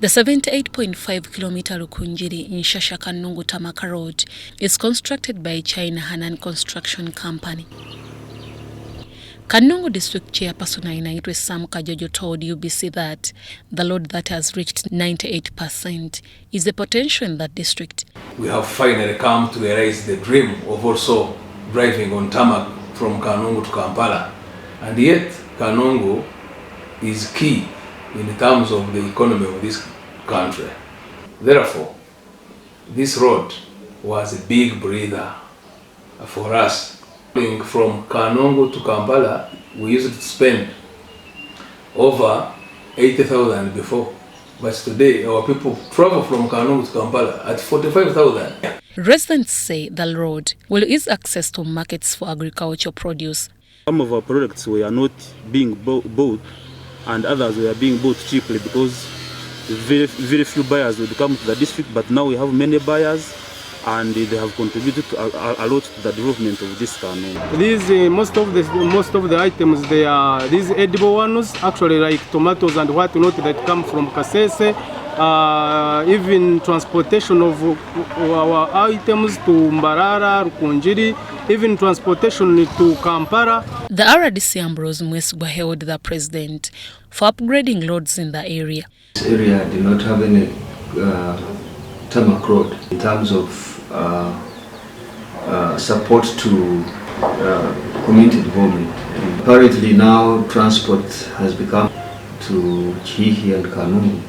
The 78.5-kilometer Rukungiri-Ishasha-Kanungu tarmac road is constructed by China Henan Construction Company. Kanungu District chairperson Inaitwe Sam Kajojo told UBC that the load that has reached 98% is the potential in that district. We have finally come to realize the dream of also driving on tarmac from Kanungu to Kampala, and yet Kanungu is key in terms of the economy of this country. Therefore, this road was a big breather for us. From Kanungu to Kampala, we used to spend over 80,000 before, but today our people travel from Kanungu to Kampala at 45,000. Residents say the road will ease access to markets for agricultural produce. Some of our products were not being bought, and others were being bought cheaply because very few buyers would come to the district, but now we have many buyers and they have contributed a lot to the development of this Kanungu. These most of the items, they are these edible ones, actually like tomatoes and whatnot that come from Kasese. Even transportation of our items to Mbarara, Rukungiri, even transportation to Kampala. The RDC Ambrose Mwesugwa hailed the president for upgrading roads in the area. This area did not have any tarmac road in terms of support to community development. And apparently now transport has become to Chihi and Kanungu.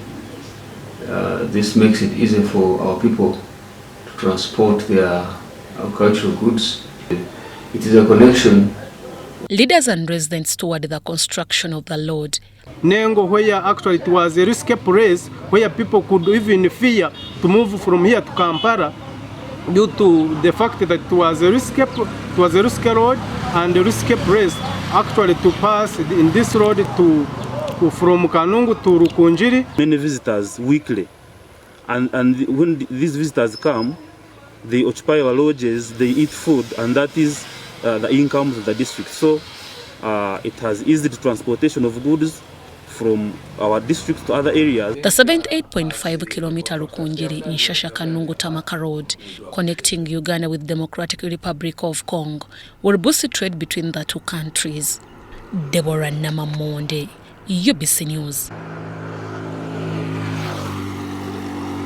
This makes it easier for our people to transport their agricultural goods. It is a connection. Leaders and residents toward the construction of the road. Nengo, where actually it was a risky place, where people could even fear to move from here to Kampala due to the fact that it was a risky road and a risky place actually to pass in this road from Kanungu to Rukungiri. Many visitors weekly, and when these visitors come, they occupy our lodges, they eat food, and that is the income of the district. So it has eased the transportation of goods from our district to other areas. The 78.5-kilometer Rukungiri-Ishasha-Kanungu tarmac road connecting Uganda with Democratic Republic of Congo will boost trade between the two countries. Deborah Namamonde, UBC News.